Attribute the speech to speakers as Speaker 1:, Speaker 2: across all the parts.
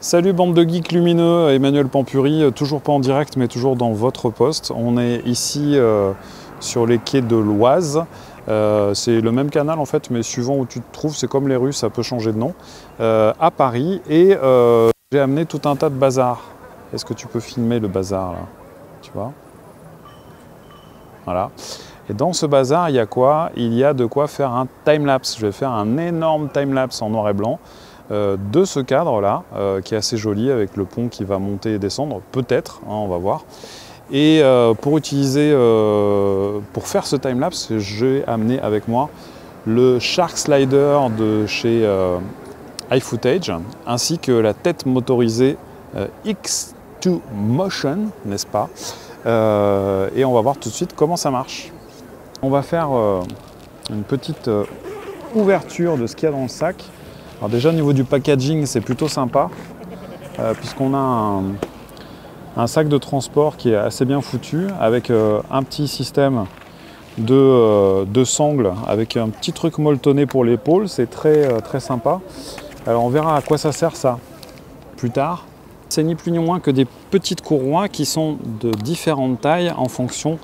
Speaker 1: Salut bande de geeks lumineux, Emmanuel Pampuri, toujours pas en direct mais toujours dans votre poste. On est ici sur les quais de l'Oise. C'est le même canal en fait, mais suivant où tu te trouves, c'est comme les rues, ça peut changer de nom, à Paris. Et j'ai amené tout un tas de bazar. Est-ce que tu peux filmer le bazar là? Tu vois? Voilà. Et dans ce bazar, il y a quoi? Il y a de quoi faire un time-lapse. Je vais faire un énorme time-lapse en noir et blanc de ce cadre-là, qui est assez joli, avec le pont qui va monter et descendre, peut-être, hein, on va voir. Et pour faire ce time-lapse, j'ai amené avec moi le Shark Slider de chez iFootage, ainsi que la tête motorisée X2 Motion, n'est-ce pas? Et on va voir tout de suite comment ça marche. On va faire une petite ouverture de ce qu'il y a dans le sac. Alors déjà au niveau du packaging, c'est plutôt sympa, puisqu'on a un sac de transport qui est assez bien foutu, avec un petit système de sangles, avec un petit truc molletonné pour l'épaule. C'est très sympa. Alors on verra à quoi ça sert ça plus tard. C'est ni plus ni moins que des petites courroies qui sont de différentes tailles en fonction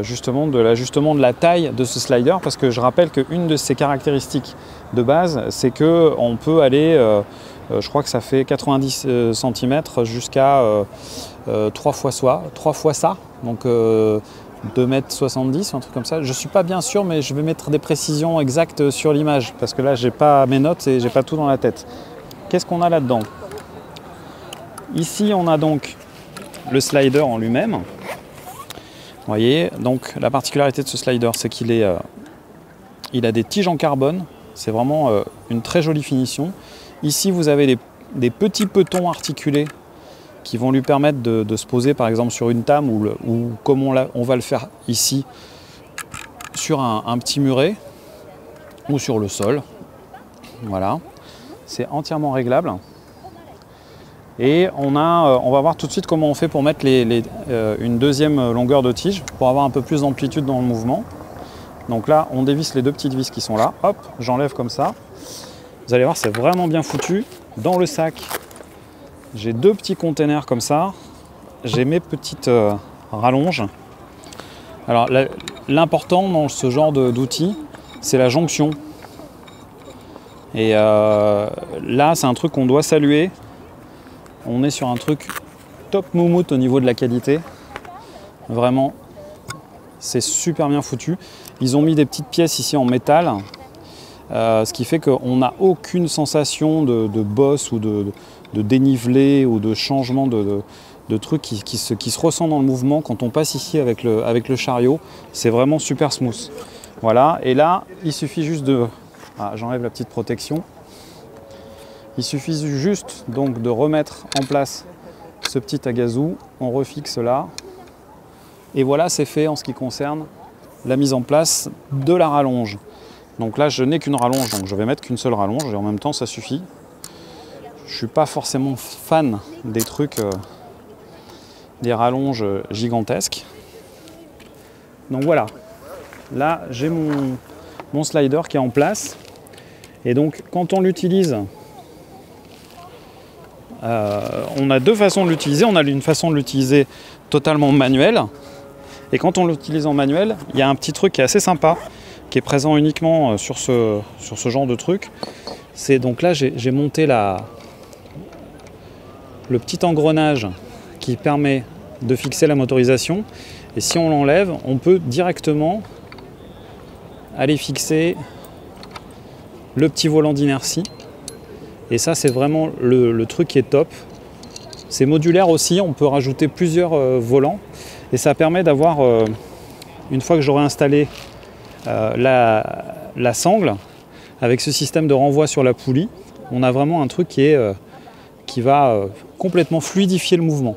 Speaker 1: justement de l'ajustement de la taille de ce slider, parce que je rappelle qu'une de ses caractéristiques de base, c'est qu'on peut aller, je crois que ça fait 90 cm jusqu'à 3 fois ça, donc 2,70 m, un truc comme ça. Je ne suis pas bien sûr, mais je vais mettre des précisions exactes sur l'image, parce que là, j'ai pas mes notes et j'ai pas tout dans la tête. Qu'est-ce qu'on a là-dedans? Ici, on a donc le slider en lui-même. Vous voyez, donc la particularité de ce slider, c'est qu'il il a des tiges en carbone. C'est vraiment une très jolie finition. Ici, vous avez des petits petons articulés qui vont lui permettre de se poser par exemple sur une table ou comme on va le faire ici, sur un petit muret ou sur le sol. Voilà, c'est entièrement réglable. Et on va voir tout de suite comment on fait pour mettre une deuxième longueur de tige pour avoir un peu plus d'amplitude dans le mouvement. Donc là, on dévisse les deux petites vis qui sont là. Hop, j'enlève comme ça. Vous allez voir, c'est vraiment bien foutu. Dans le sac, j'ai deux petits containers comme ça. J'ai mes petites rallonges. Alors l'important dans ce genre d'outil, c'est la jonction. Et là, c'est un truc qu'on doit saluer. On est sur un truc top moumoute au niveau de la qualité. Vraiment, c'est super bien foutu. Ils ont mis des petites pièces ici en métal, ce qui fait qu'on n'a aucune sensation de bosse ou de dénivelé ou de changement de trucs qui se ressent dans le mouvement quand on passe ici avec le chariot. C'est vraiment super smooth. Voilà, et là, il suffit juste de... Ah, j'enlève la petite protection. Il suffit juste donc de remettre en place ce petit agazou, on refixe là, et voilà, c'est fait en ce qui concerne la mise en place de la rallonge. Donc là, je n'ai qu'une rallonge, donc je vais mettre qu'une seule rallonge, et en même temps, ça suffit. Je ne suis pas forcément fan des trucs, des rallonges gigantesques. Donc voilà, là, j'ai mon slider qui est en place, et donc quand on l'utilise, on a deux façons de l'utiliser. On a une façon de l'utiliser totalement manuel. Et quand on l'utilise en manuel, il y a un petit truc qui est assez sympa, qui est présent uniquement sur ce genre de truc. C'est donc là, j'ai monté le petit engrenage qui permet de fixer la motorisation. Et si on l'enlève, on peut directement aller fixer le petit volant d'inertie. Et ça, c'est vraiment le truc qui est top. C'est modulaire aussi, on peut rajouter plusieurs volants. Et ça permet d'avoir, une fois que j'aurai installé la sangle, avec ce système de renvoi sur la poulie, on a vraiment un truc qui va complètement fluidifier le mouvement.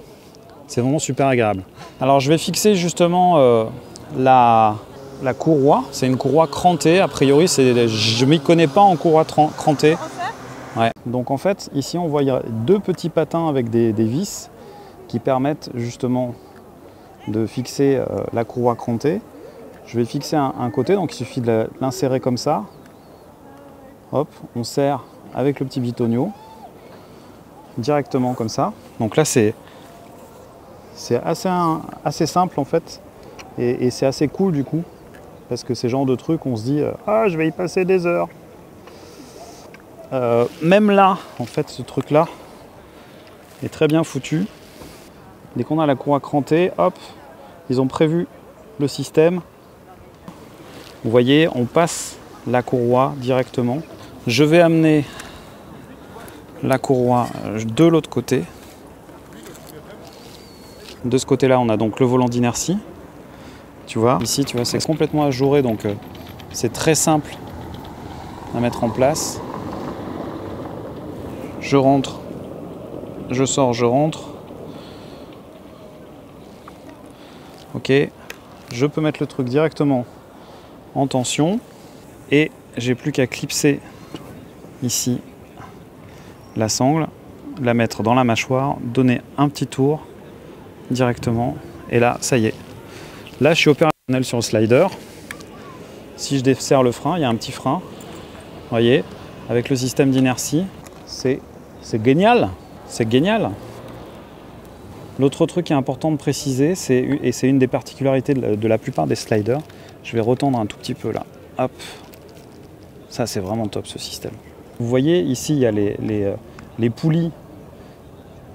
Speaker 1: C'est vraiment super agréable. Alors je vais fixer justement la courroie. C'est une courroie crantée, a priori. Je ne m'y connais pas en courroie crantée. Ouais. Donc en fait, ici on voit deux petits patins avec des vis qui permettent justement de fixer la courroie crantée. Je vais fixer un côté, donc il suffit de l'insérer comme ça. Hop, on serre avec le petit bitonio. directement comme ça. Donc là c'est assez simple en fait et c'est assez cool du coup parce que ces genres de trucs on se dit ah je vais y passer des heures. Même là en fait ce truc là est très bien foutu. Dès qu'on a la courroie crantée, hop, ils ont prévu le système. Vous voyez, on passe la courroie directement. Je vais amener la courroie de l'autre côté. De ce côté-là, on a donc le volant d'inertie. Tu vois, ici, tu vois, c'est complètement ajouré, donc c'est très simple à mettre en place. Je rentre, je sors, je rentre. Ok, je peux mettre le truc directement en tension et j'ai plus qu'à clipser ici la sangle, la mettre dans la mâchoire, donner un petit tour directement et là ça y est. Là je suis opérationnel sur le slider. Si je desserre le frein, il y a un petit frein, vous voyez, avec le système d'inertie, c'est génial, c'est génial. L'autre truc qui est important de préciser, et c'est une des particularités de la plupart des sliders, je vais retendre un tout petit peu là, hop, ça c'est vraiment top ce système. Vous voyez ici il y a les poulies,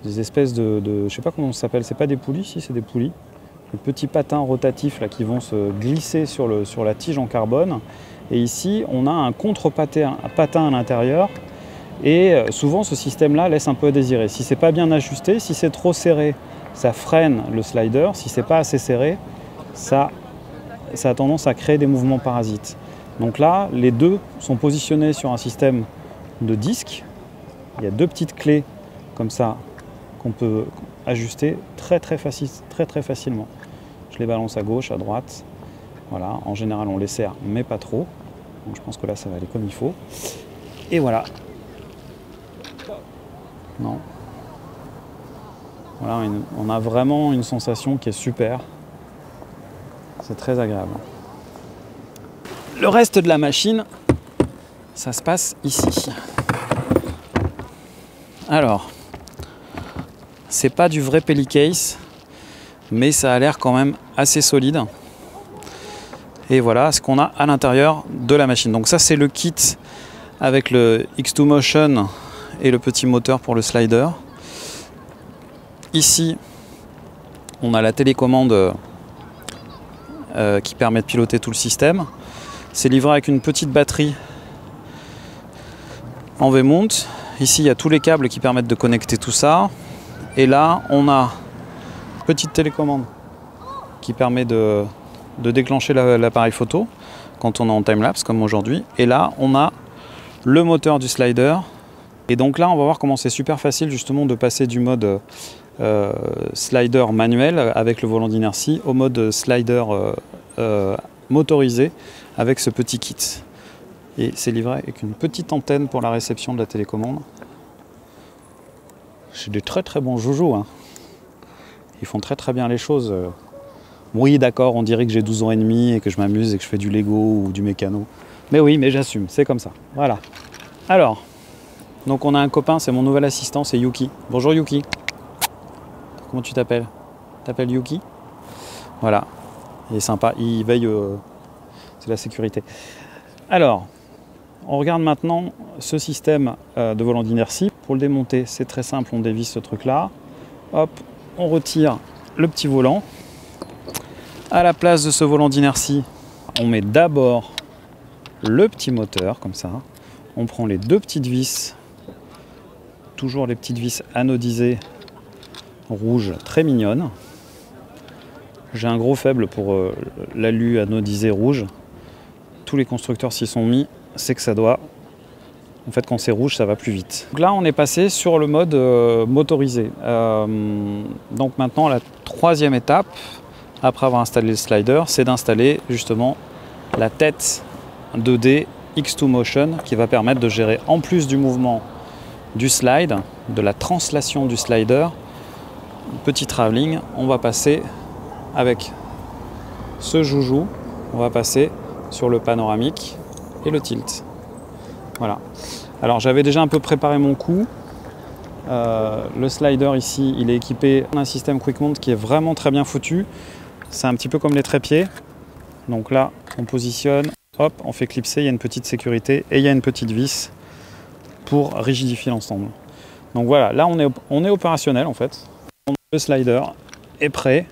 Speaker 1: des espèces de je sais pas comment ça s'appelle, c'est pas des poulies, si c'est des poulies, les petits patins rotatifs là qui vont se glisser sur la tige en carbone, et ici on a un contre-patin à l'intérieur, et souvent ce système là laisse un peu à désirer. Si c'est pas bien ajusté, si c'est trop serré, ça freine le slider. Si c'est pas assez serré, ça a tendance à créer des mouvements parasites. Donc là, les deux sont positionnés sur un système de disque. Il y a deux petites clés comme ça qu'on peut ajuster très facilement. Je les balance à gauche, à droite. Voilà, en général on les serre, mais pas trop. Donc je pense que là ça va aller comme il faut. Et voilà. Non. Voilà, on a vraiment une sensation qui est super. C'est très agréable. Le reste de la machine, ça se passe ici. Alors, c'est pas du vrai Pelicase, mais ça a l'air quand même assez solide. Et voilà ce qu'on a à l'intérieur de la machine. Donc ça c'est le kit avec le X2 Motion et le petit moteur pour le slider. Ici, on a la télécommande qui permet de piloter tout le système. C'est livré avec une petite batterie en V-mount. Ici, il y a tous les câbles qui permettent de connecter tout ça. Et là, on a une petite télécommande qui permet de déclencher l'appareil photo quand on est en time-lapse, comme aujourd'hui. Et là, on a le moteur du slider. Et donc là, on va voir comment c'est super facile justement de passer du mode slider manuel avec le volant d'inertie au mode slider motorisé avec ce petit kit. Et c'est livré avec une petite antenne pour la réception de la télécommande. C'est des très bons joujous, hein. Ils font très bien les choses. Oui, d'accord, on dirait que j'ai 12 ans et demi et que je m'amuse et que je fais du Lego ou du mécano. Mais oui, mais j'assume, c'est comme ça. Voilà. Alors, donc on a un copain, c'est mon nouvel assistant, c'est Yuki. Bonjour Yuki. Comment tu t'appelles? T'appelles Yuki? Voilà. Il est sympa, il veille, c'est la sécurité. Alors, on regarde maintenant ce système de volant d'inertie. Pour le démonter, c'est très simple, on dévisse ce truc-là. Hop, on retire le petit volant. À la place de ce volant d'inertie, on met d'abord le petit moteur, comme ça. On prend les deux petites vis, toujours les petites vis anodisées, rouges, très mignonnes. J'ai un gros faible pour l'alu anodisé rouge. Tous les constructeurs s'y sont mis, c'est que ça doit... En fait, quand c'est rouge, ça va plus vite. Donc là, on est passé sur le mode motorisé. Donc maintenant, la troisième étape, après avoir installé le slider, c'est d'installer justement la tête 2D X2 Motion qui va permettre de gérer, en plus du mouvement du slide, de la translation du slider, petit travelling, on va passer avec ce joujou, on va passer sur le panoramique et le tilt. Voilà. Alors j'avais déjà un peu préparé mon coup. Le slider ici, il est équipé d'un système Quick Mount qui est vraiment très bien foutu. C'est un petit peu comme les trépieds. Donc là, on positionne, hop, on fait clipser, il y a une petite sécurité et il y a une petite vis pour rigidifier l'ensemble. Donc voilà, là on est opérationnel en fait. Le slider est prêt.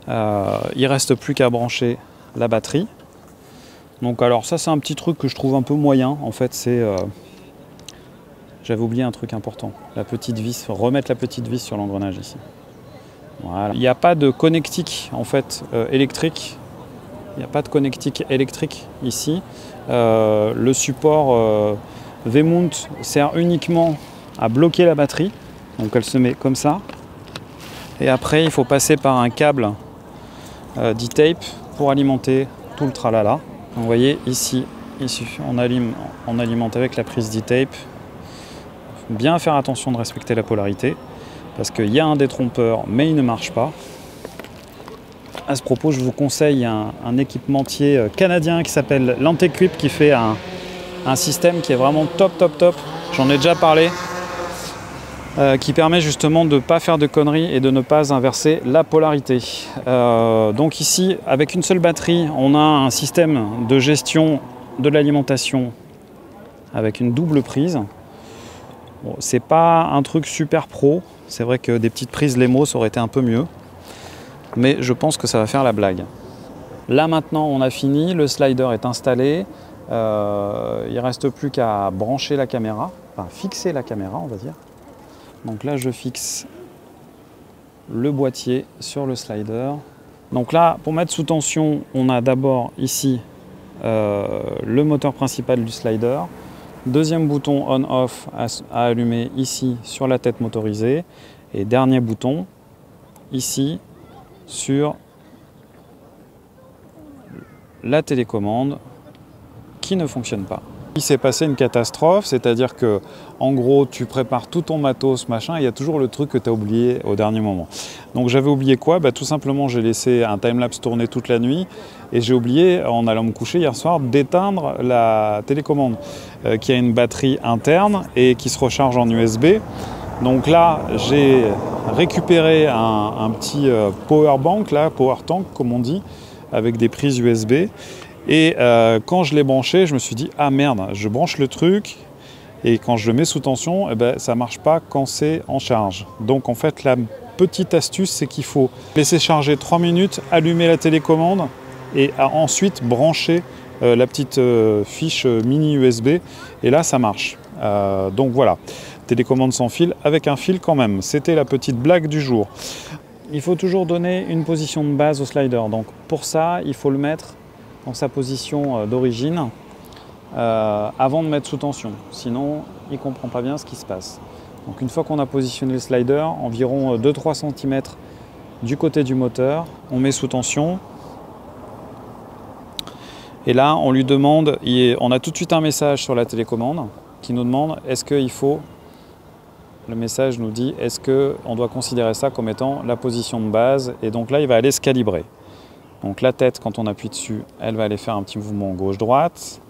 Speaker 1: Il ne reste plus qu'à brancher la batterie. Donc alors ça c'est un petit truc que je trouve un peu moyen. En fait c'est... j'avais oublié un truc important. La petite vis, remettre la petite vis sur l'engrenage ici. Voilà. Il n'y a pas de connectique en fait électrique. Il n'y a pas de connectique électrique ici. Le support V-mount sert uniquement à bloquer la batterie. Donc elle se met comme ça. Et après il faut passer par un câble D-tape pour alimenter tout le tralala. Donc, vous voyez ici, on alimente avec la prise D-tape. Bien faire attention de respecter la polarité parce qu'il y a un détrompeur mais il ne marche pas. À ce propos, je vous conseille un équipementier canadien qui s'appelle Lantequip qui fait un système qui est vraiment top. J'en ai déjà parlé. Qui permet justement de ne pas faire de conneries et de ne pas inverser la polarité. Donc ici, avec une seule batterie, on a un système de gestion de l'alimentation avec une double prise. Bon, c'est pas un truc super pro, c'est vrai que des petites prises Lemos auraient été un peu mieux, mais je pense que ça va faire la blague. Là maintenant on a fini, le slider est installé, il ne reste plus qu'à brancher la caméra, enfin fixer la caméra on va dire. Donc là je fixe le boîtier sur le slider. Donc là pour mettre sous tension, on a d'abord ici le moteur principal du slider. Deuxième bouton on-off à allumer ici sur la tête motorisée. Et dernier bouton ici sur la télécommande qui ne fonctionne pas. Il s'est passé une catastrophe, c'est-à-dire que en gros tu prépares tout ton matos, machin, et il y a toujours le truc que tu as oublié au dernier moment. Donc j'avais oublié quoi? Tout simplement j'ai laissé un timelapse tourner toute la nuit et j'ai oublié, en allant me coucher hier soir, d'éteindre la télécommande qui a une batterie interne et qui se recharge en USB. Donc là j'ai récupéré un petit power bank, là, power tank comme on dit, avec des prises USB. Et quand je l'ai branché, je me suis dit « Ah merde, je branche le truc et quand je le mets sous tension, ça ne marche pas quand c'est en charge. » Donc en fait, la petite astuce, c'est qu'il faut laisser charger 3 minutes, allumer la télécommande et ensuite brancher la petite fiche mini USB. Et là, ça marche. Donc voilà, télécommande sans fil avec un fil quand même. C'était la petite blague du jour. Il faut toujours donner une position de base au slider. Donc pour ça, il faut le mettre dans sa position d'origine avant de mettre sous tension. Sinon, il ne comprend pas bien ce qui se passe. Donc une fois qu'on a positionné le slider, environ 2-3 cm du côté du moteur, on met sous tension. Et là, on lui demande, on a tout de suite un message sur la télécommande qui nous demande est-ce qu'il faut, le message nous dit est-ce qu'on doit considérer ça comme étant la position de base. Et donc là, il va aller se calibrer. Donc la tête, quand on appuie dessus, elle va aller faire un petit mouvement gauche-droite.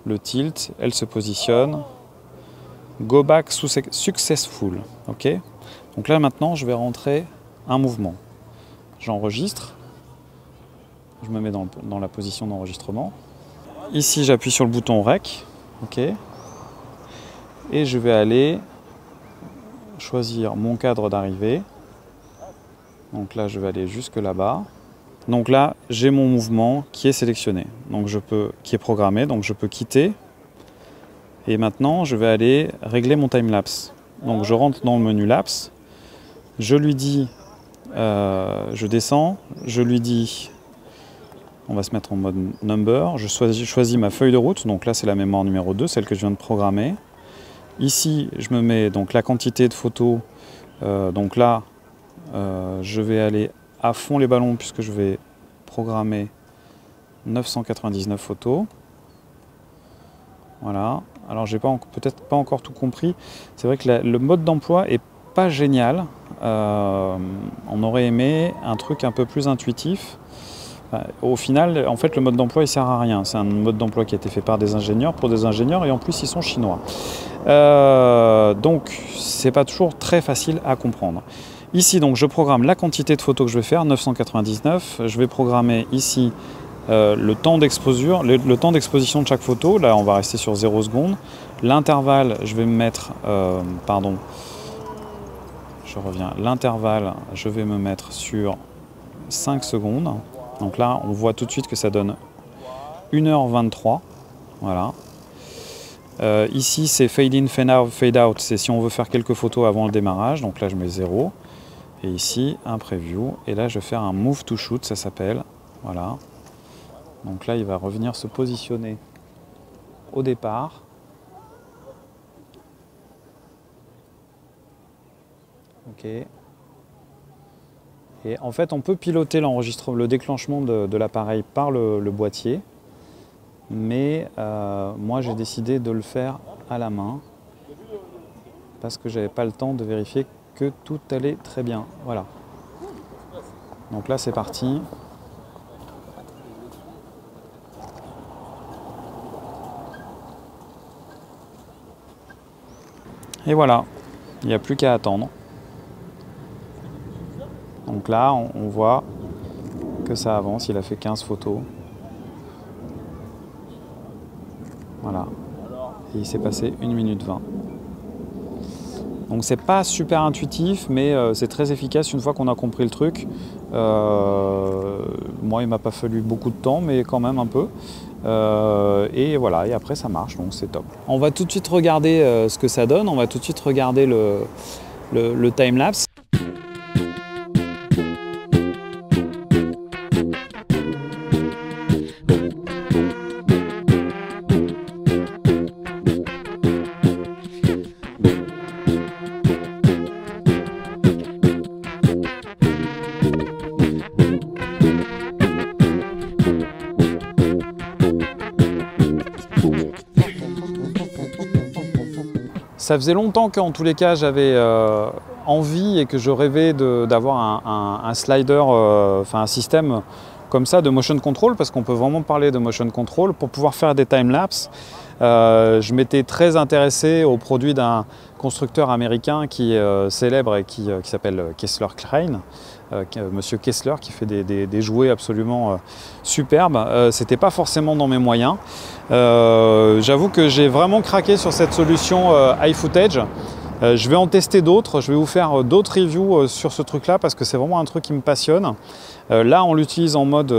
Speaker 1: Le tilt, elle se positionne. Go back successful. Ok. Donc là maintenant, je vais rentrer un mouvement. J'enregistre. Je me mets dans la position d'enregistrement. Ici, j'appuie sur le bouton REC. Ok. Et je vais aller choisir mon cadre d'arrivée. Donc là, je vais aller jusque là-bas. Donc là, j'ai mon mouvement qui est sélectionné, donc qui est programmé, donc je peux quitter. Et maintenant, je vais aller régler mon timelapse. Donc je rentre dans le menu lapse, je lui dis, je descends, je lui dis, on va se mettre en mode number, je choisis ma feuille de route, donc là c'est la mémoire numéro 2, celle que je viens de programmer. Ici, je me mets donc la quantité de photos, donc là, je vais aller à fond les ballons puisque je vais programmer 999 photos. Voilà. Alors j'ai peut-être pas encore tout compris. C'est vrai que le mode d'emploi est pas génial. On aurait aimé un truc un peu plus intuitif. Au final, en fait, le mode d'emploi il sert à rien. C'est un mode d'emploi qui a été fait par des ingénieurs pour des ingénieurs et en plus ils sont chinois. Donc c'est pas toujours très facile à comprendre. Ici donc je programme la quantité de photos que je vais faire, 999. Je vais programmer ici le temps d'exposure, le temps d'exposition de chaque photo. Là on va rester sur 0 secondes. L'intervalle, je vais me mettre, je reviens, l'intervalle, je vais me mettre sur 5 secondes. Donc là on voit tout de suite que ça donne 1h23. Voilà. Ici c'est fade in, fade out, c'est si on veut faire quelques photos avant le démarrage, donc là je mets 0. Et ici un preview, et là je vais faire un move to shoot, ça s'appelle. Voilà. Donc là il va revenir se positionner au départ. Ok. Et en fait on peut piloter l'enregistrement, le déclenchement de l'appareil par le boîtier. Mais moi j'ai décidé de le faire à la main parce que j'avais pas le temps de vérifier que tout allait très bien. Voilà. Donc là c'est parti. Et voilà, il n'y a plus qu'à attendre. Donc là on voit que ça avance, il a fait 15 photos. Voilà, et il s'est passé 1 minute 20. Donc c'est pas super intuitif, mais c'est très efficace une fois qu'on a compris le truc. Moi il m'a pas fallu beaucoup de temps, mais quand même un peu. Et voilà, et après ça marche, donc c'est top. On va tout de suite regarder ce que ça donne, on va tout de suite regarder le time-lapse. Ça faisait longtemps qu'en tous les cas j'avais envie et que je rêvais d'avoir un slider, un système comme ça de motion control, parce qu'on peut vraiment parler de motion control pour pouvoir faire des time-lapse. Je m'étais très intéressé aux produits d'un constructeur américain qui est célèbre et qui s'appelle Kessler Klein. Monsieur Kessler qui fait des jouets absolument superbes. C'était pas forcément dans mes moyens. J'avoue que j'ai vraiment craqué sur cette solution iFootage. Je vais en tester d'autres, je vais vous faire d'autres reviews sur ce truc-là parce que c'est vraiment un truc qui me passionne. Là, on l'utilise en mode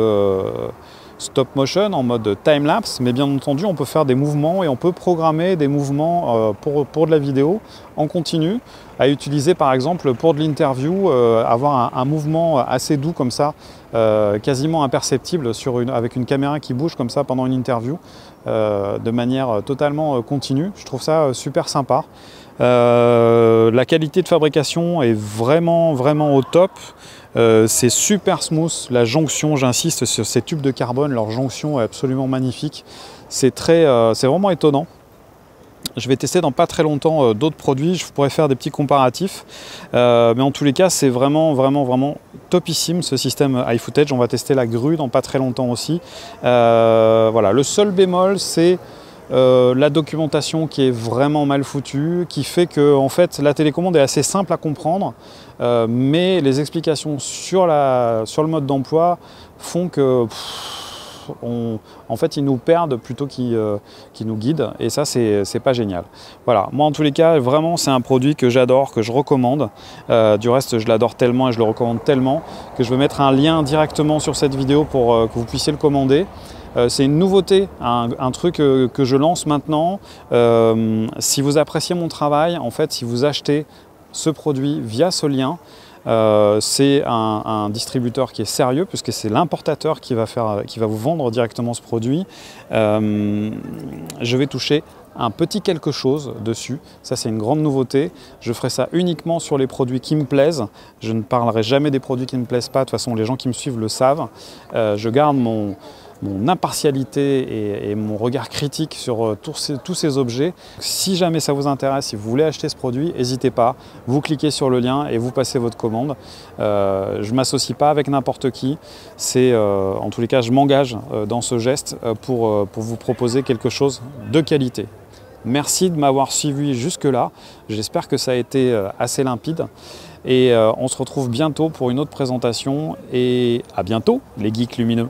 Speaker 1: stop motion, en mode time-lapse, mais bien entendu, on peut faire des mouvements et on peut programmer des mouvements pour de la vidéo en continu, à utiliser par exemple pour de l'interview, avoir un mouvement assez doux comme ça, quasiment imperceptible avec une caméra qui bouge comme ça pendant une interview, de manière totalement continue. Je trouve ça super sympa. La qualité de fabrication est vraiment au top. C'est super smooth, la jonction, j'insiste sur ces tubes de carbone, leur jonction est absolument magnifique. C'est vraiment étonnant. Je vais tester dans pas très longtemps d'autres produits, je pourrais faire des petits comparatifs. Mais en tous les cas, c'est vraiment topissime ce système iFootage. On va tester la grue dans pas très longtemps aussi. Voilà. Le seul bémol, c'est la documentation qui est vraiment mal foutue, qui fait que en fait, la télécommande est assez simple à comprendre, mais les explications sur le mode d'emploi font que en fait, ils nous perdent plutôt qu'ils nous guident, et ça, c'est pas génial. Voilà, moi en tous les cas, vraiment, c'est un produit que j'adore, que je recommande. Du reste, je l'adore tellement et je le recommande tellement que je vais mettre un lien directement sur cette vidéo pour que vous puissiez le commander. C'est une nouveauté, un truc que je lance maintenant. Si vous appréciez mon travail, en fait, si vous achetez ce produit via ce lien, c'est un distributeur qui est sérieux puisque c'est l'importateur qui va vous vendre directement ce produit. Je vais toucher un petit quelque chose dessus, ça c'est une grande nouveauté. Je ferai ça uniquement sur les produits qui me plaisent. Je ne parlerai jamais des produits qui ne me plaisent pas, de toute façon les gens qui me suivent le savent. Je garde mon impartialité et mon regard critique sur tous ces objets. Si jamais ça vous intéresse, si vous voulez acheter ce produit, n'hésitez pas, vous cliquez sur le lien et vous passez votre commande. Je ne m'associe pas avec n'importe qui, en tous les cas je m'engage dans ce geste pour vous proposer quelque chose de qualité. Merci de m'avoir suivi jusque-là. J'espère que ça a été assez limpide. Et on se retrouve bientôt pour une autre présentation. Et à bientôt, les geeks lumineux.